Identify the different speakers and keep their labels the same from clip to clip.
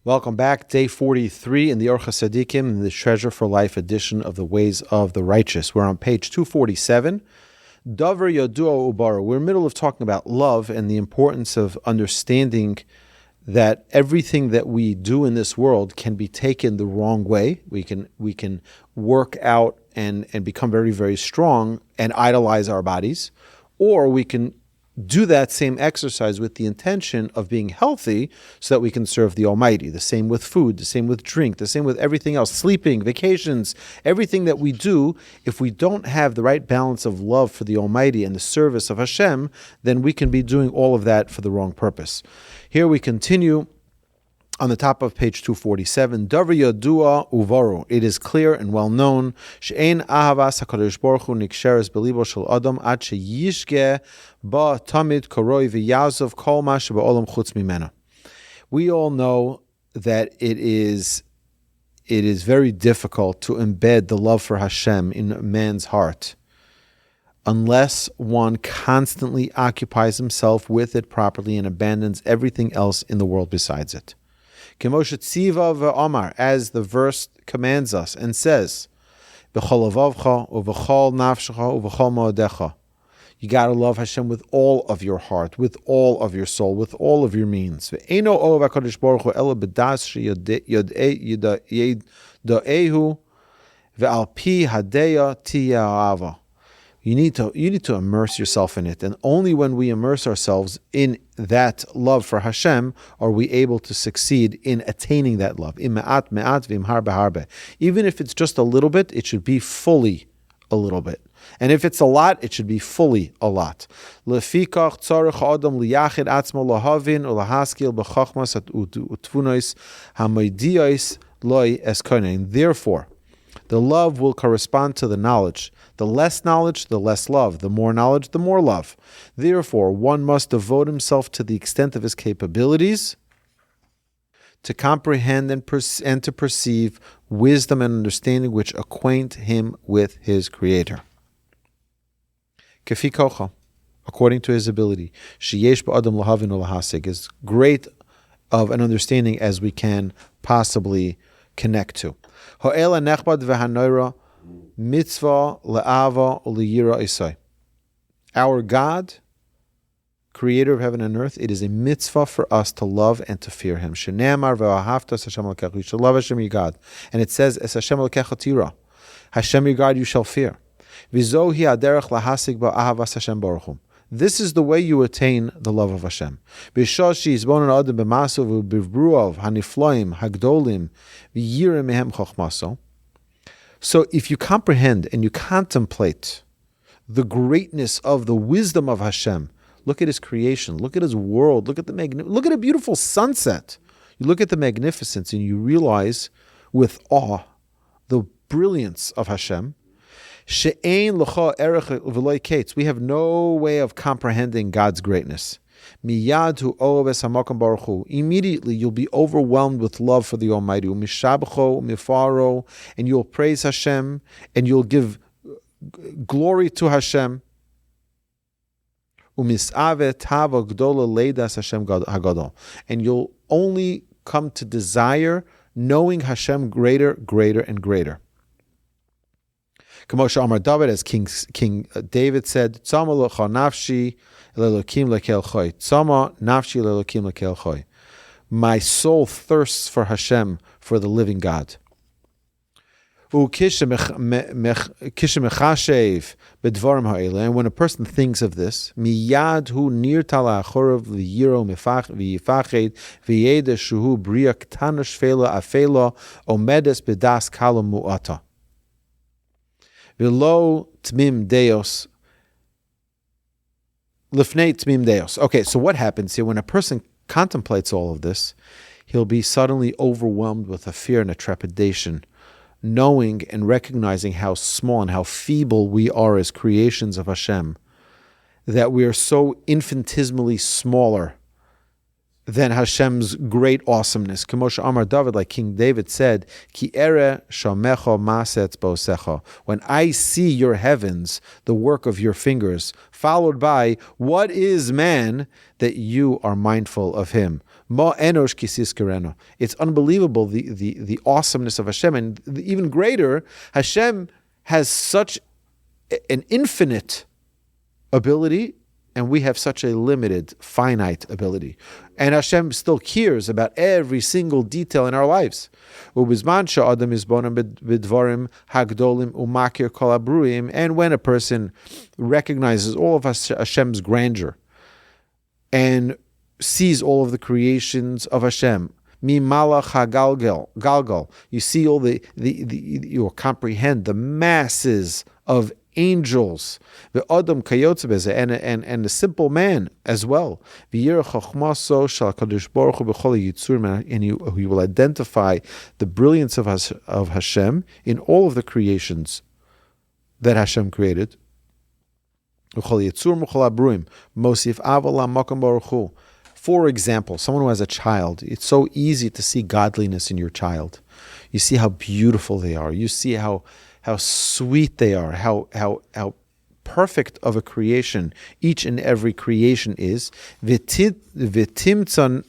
Speaker 1: Welcome back. Day 43 in the Orchos Tzaddikim, the Treasure for Life edition of the Ways of the Righteous. We're on page 247. Davar Yadua Ubara. We're in the middle of talking about love and the importance of understanding that everything that we do in this world can be taken the wrong way. We can work out and become very, very strong and idolize our bodies, or we can do that same exercise with the intention of being healthy so that we can serve the Almighty. The same with food, the same with drink, the same with everything else, sleeping, vacations, everything that we do. If we don't have the right balance of love for the Almighty and the service of Hashem, then we can be doing all of that for the wrong purpose. Here we continue on the top of page 247, Davar Yadua Uvaru. It is clear and well known, She'ein ahavas HaKadosh Baruch Hu niksheres belibo shel Adam ad sheyishge ba tamid koroi v'yazov kol ma sheba'olam chutz mimena. We all know that it is very difficult to embed the love for Hashem in a man's heart unless one constantly occupies himself with it properly and abandons everything else in the world besides it. As the verse commands us and says, you got to love Hashem with all of your heart, with all of your soul, with all of your means. You need to immerse yourself in it. And only when we immerse ourselves in that love for Hashem are we able to succeed in attaining that love. Even if it's just a little bit, it should be fully a little bit. And if it's a lot, it should be fully a lot. Therefore, the love will correspond to the knowledge. The less knowledge, the less love. The more knowledge, the more love. Therefore, one must devote himself to the extent of his capabilities to comprehend and to perceive wisdom and understanding which acquaint him with his Creator. Kefi kocha, according to his ability, sheyesh ba'adam lahavin ulahasig, is great of an understanding as we can possibly connect to. Ha'ela nechbad v'hanoira mitzvah le'ava u'liyira isai. Our God, Creator of heaven and earth, it is a mitzvah for us to love and to fear Him. Shene'amar ve'ahavta es Hashem Elokecha. You shall love Hashem your God, and it says es Hashem Elokecha tira. Hashem your God you shall fear. V'zohi aderech lahasig ba'ahavas Hashem baruch Hu. This is the way you attain the love of Hashem. B'shoshi yizbonon adam b'masu v'bivruav hanifloim hagdolim v'yirem mehem chochmaso. So if you comprehend and you contemplate the greatness of the wisdom of Hashem, look at His creation, look at His world, look at a beautiful sunset. You look at the magnificence and you realize with awe the brilliance of Hashem. We have no way of comprehending God's greatness. Immediately you'll be overwhelmed with love for the Almighty. And you'll praise Hashem and you'll give glory to Hashem. And you'll only come to desire knowing Hashem greater, greater, and greater. As King David said, my soul thirsts for Hashem, for the living God. And when a person thinks of this, below tmim deos, lifnei tmim deos. Okay, so what happens here? When a person contemplates all of this, he'll be suddenly overwhelmed with a fear and a trepidation, knowing and recognizing how small and how feeble we are as creations of Hashem, that we are so infinitesimally smaller than Hashem's great awesomeness. K'moshe Amar David, like King David said, Ki ere shamecha maset bosecha. When I see your heavens, the work of your fingers, followed by, what is man that you are mindful of him? Ma enosh kisis kereno. It's unbelievable, the awesomeness of Hashem. And even greater, Hashem has such an infinite ability, and we have such a limited, finite ability. And Hashem still cares about every single detail in our lives. And when a person recognizes all of Hashem's grandeur and sees all of the creations of Hashem, galgal, you see all you comprehend the masses of angels, the Adam kayotze and the simple man as well. And he will identify the brilliance of Hashem in all of the creations that Hashem created. For example, someone who has a child, it's so easy to see godliness in your child. You see how beautiful they are. You see how sweet they are, how perfect of a creation each and every creation is. V'titzma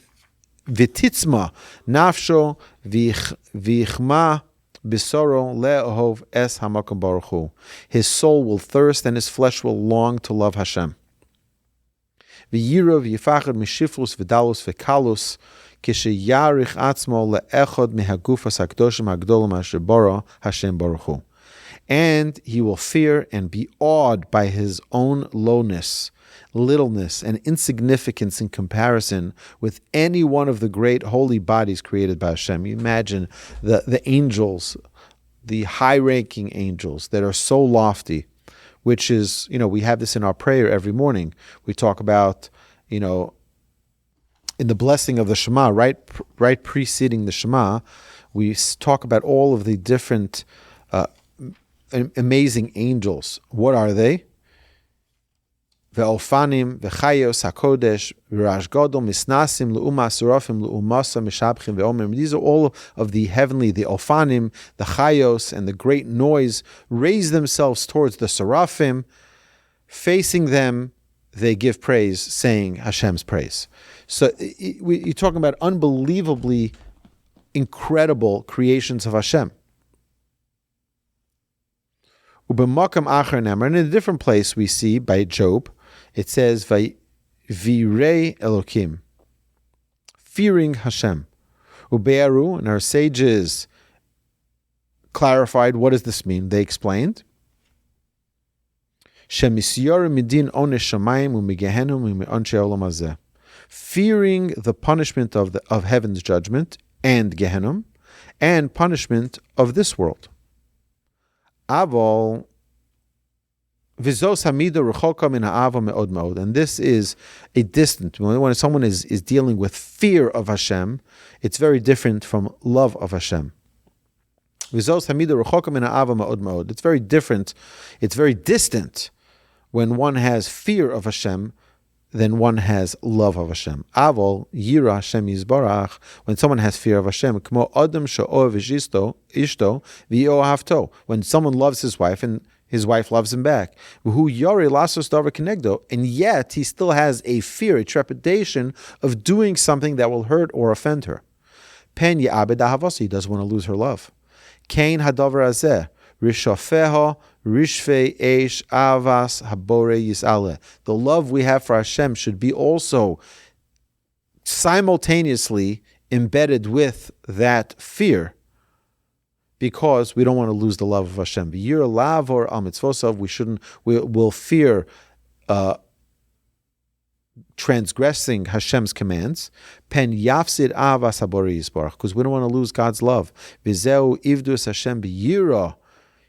Speaker 1: nafsho v'yichma b'soro le'ohov es hamakom baruch hu. His soul will thirst and his flesh will long to love Hashem. V'yira v'yifachad mishifrus v'dalus v'kalus k'sheyarich atzmo le'echod mehagufas hakdoshim hagdolim asher bara Hashem baruch hu. And he will fear and be awed by his own lowness, littleness, and insignificance in comparison with any one of the great holy bodies created by Hashem. You imagine the angels, the high-ranking angels that are so lofty, which is, we have this in our prayer every morning. We talk about, in the blessing of the Shema, right preceding the Shema, we talk about all of the different amazing angels. What are they? Ve'ofanim, ve'chayos, hakodesh, v'rash godol, misnasim, le'uma, serafim, le'umasa, mishabchim, ve'omim. These are all of the heavenly, the ofanim, the chayos, and the great noise raise themselves towards the serafim. Facing them, they give praise, saying Hashem's praise. So you're talking about unbelievably incredible creations of Hashem. And in a different place we see by Job, it says Virei Elokim, fearing Hashem. Ube'aru, and our sages clarified, what does this mean? They explained, fearing the punishment of heaven's judgment and Gehenna, and punishment of this world. Aval vizos hamida rechoka min ha'ava me'od me'od, and this is a distant. When someone is dealing with fear of Hashem, it's very different from love of Hashem. Vizos hamida rechoka min ha'ava me'od me'od. It's very different. It's very distant when one has fear of Hashem than one has love of Hashem. Aval yira Hashem yizbarach. When someone has fear of Hashem, kmo adam she'ohev ishto v'yohavto. When someone loves his wife and his wife loves him back. V'hu yori lasos davar kenegdo. And yet he still has a fear, a trepidation of doing something that will hurt or offend her. Pen ya'abed ahavos. He doesn't want to lose her love. Kain hadavar azeh. Rishofeho rishfei eish avas habore yisale. The love we have for Hashem should be also simultaneously embedded with that fear, because we don't want to lose the love of Hashem. V'yir lavor al mitzvosav. We'll fear transgressing Hashem's commands. Pen yafsid avas habore yisbarach, because we don't want to lose God's love. V'zeu ivdus Hashem b'yira.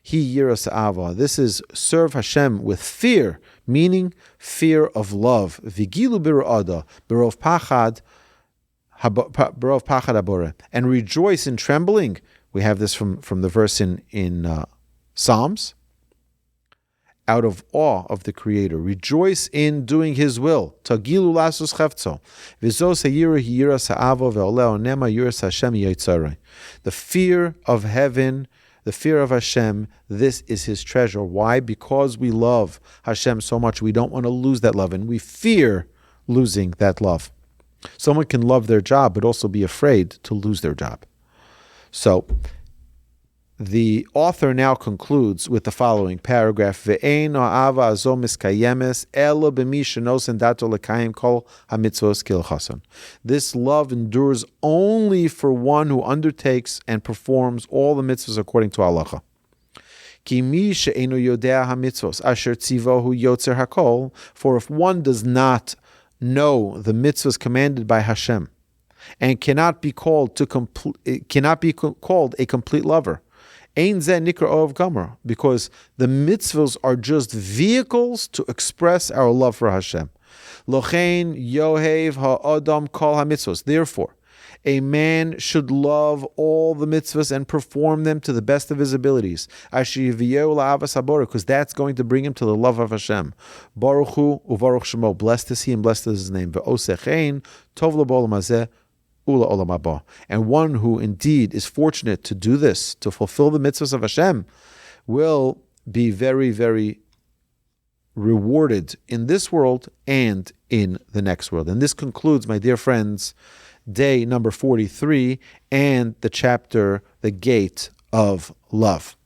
Speaker 1: He yiras ava. This is serve Hashem with fear, meaning fear of love. Vigilu birada, berov pachad abore, and rejoice in trembling. We have this from the verse in Psalms. Out of awe of the Creator, rejoice in doing His will. Tagilu lasus chefzo. V'zos hayira yiras ha'ava ve'oleo nema yiras Hashem yitzarei. The fear of heaven. The fear of Hashem, this is His treasure. Why? Because we love Hashem so much, we don't want to lose that love, and we fear losing that love. Someone can love their job, but also be afraid to lose their job. So, the author now concludes with the following paragraph: Ve'ein ha'ava azo miskayemes elo b'mi shenosen dato lekayim kol hamitzvos kilchason. This love endures only for one who undertakes and performs all the mitzvahs according to halacha. Ki mi she'enu yodea hamitzvos asher tzivohu yotzer hakol. For if one does not know the mitzvahs commanded by Hashem, and cannot be called a complete lover, Ein zeh nikra ohav gomer, because the mitzvahs are just vehicles to express our love for Hashem. Lochein yohev ha'adam kol hamitzvos. Therefore, a man should love all the mitzvahs and perform them to the best of his abilities. Asher yiviyeu la'avas habora, because that's going to bring him to the love of Hashem. Baruch hu uvaruch shemo. Blessed is he and blessed is his name. Ve'osechein tov lo b'olam hazeh. And one who indeed is fortunate to do this, to fulfill the mitzvahs of Hashem, will be very, very rewarded in this world and in the next world. And this concludes, my dear friends, day number 43 and the chapter, The Gate of Love.